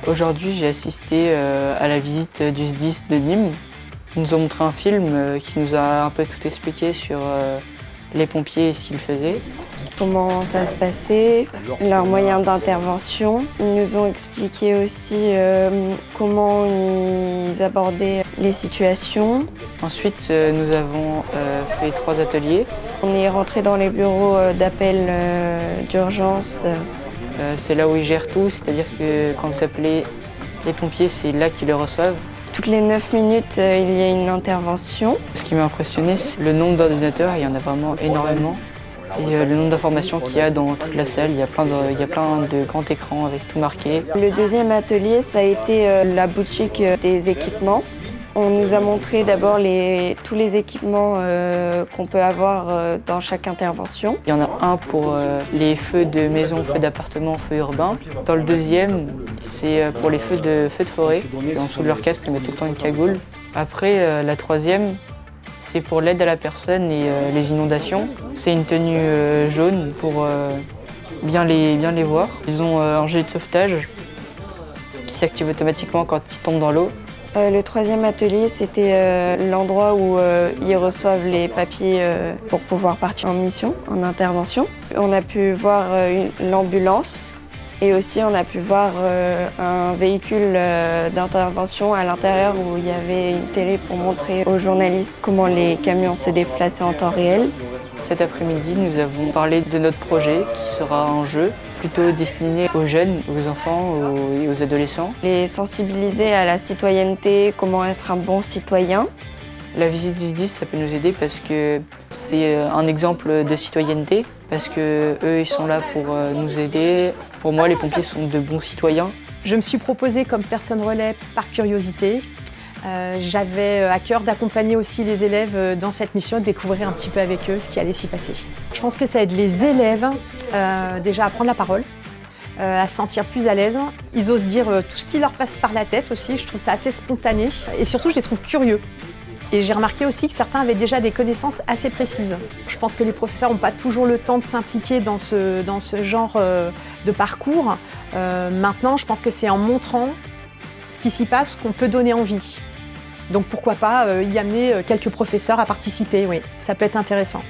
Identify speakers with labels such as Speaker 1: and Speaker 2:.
Speaker 1: Aujourd'hui, j'ai assisté à la visite du SDIS de Nîmes. Ils nous ont montré un film qui nous a un peu tout expliqué sur les pompiers et ce qu'ils faisaient.
Speaker 2: Comment ça se passait, leurs moyens d'intervention. Ils nous ont expliqué aussi comment ils abordaient les situations.
Speaker 1: Ensuite, nous avons fait 3 ateliers.
Speaker 2: On est rentré dans les bureaux d'appel d'urgence.
Speaker 1: C'est là où ils gèrent tout, c'est-à-dire que quand vous appelez les pompiers, c'est là qu'ils le reçoivent.
Speaker 2: Toutes les 9 minutes, il y a une intervention.
Speaker 1: Ce qui m'a impressionné, c'est le nombre d'ordinateurs, il y en a vraiment énormément. Et le nombre d'informations qu'il y a dans toute la salle, il y a plein de grands écrans avec tout marqué.
Speaker 2: Le deuxième atelier, ça a été la boutique des équipements. On nous a montré d'abord tous les équipements qu'on peut avoir dans chaque intervention.
Speaker 1: Il y en a un pour les feux de maison, feux d'appartement, feux urbains. Dans le deuxième, c'est pour les feux de forêt. Et en dessous de leur casque, ils mettent tout le temps une cagoule. Après, la troisième, c'est pour l'aide à la personne et les inondations. C'est une tenue jaune pour bien les voir. Ils ont un gilet de sauvetage qui s'active automatiquement quand ils tombent dans l'eau.
Speaker 2: Le troisième atelier, c'était l'endroit où ils reçoivent les papiers pour pouvoir partir en mission, en intervention. On a pu voir l'ambulance et aussi on a pu voir un véhicule d'intervention à l'intérieur où il y avait une télé pour montrer aux journalistes comment les camions se déplaçaient en temps réel.
Speaker 1: Cet après-midi, nous avons parlé de notre projet qui sera un jeu plutôt destiné aux jeunes, aux enfants et aux adolescents.
Speaker 2: Les sensibiliser à la citoyenneté, comment être un bon citoyen.
Speaker 1: La visite du SDIS, ça peut nous aider parce que c'est un exemple de citoyenneté, parce que eux, ils sont là pour nous aider. Pour moi, les pompiers sont de bons citoyens.
Speaker 3: Je me suis proposée comme personne relais par curiosité. J'avais à cœur d'accompagner aussi les élèves dans cette mission, de découvrir un petit peu avec eux ce qui allait s'y passer. Je pense que ça aide les élèves déjà à prendre la parole, à se sentir plus à l'aise. Ils osent dire tout ce qui leur passe par la tête aussi, je trouve ça assez spontané et surtout je les trouve curieux. Et j'ai remarqué aussi que certains avaient déjà des connaissances assez précises. Je pense que les professeurs n'ont pas toujours le temps de s'impliquer dans ce genre de parcours. Maintenant, je pense que c'est en montrant ce qui s'y passe qu'on peut donner envie. Donc pourquoi pas y amener quelques professeurs à participer, oui, ça peut être intéressant.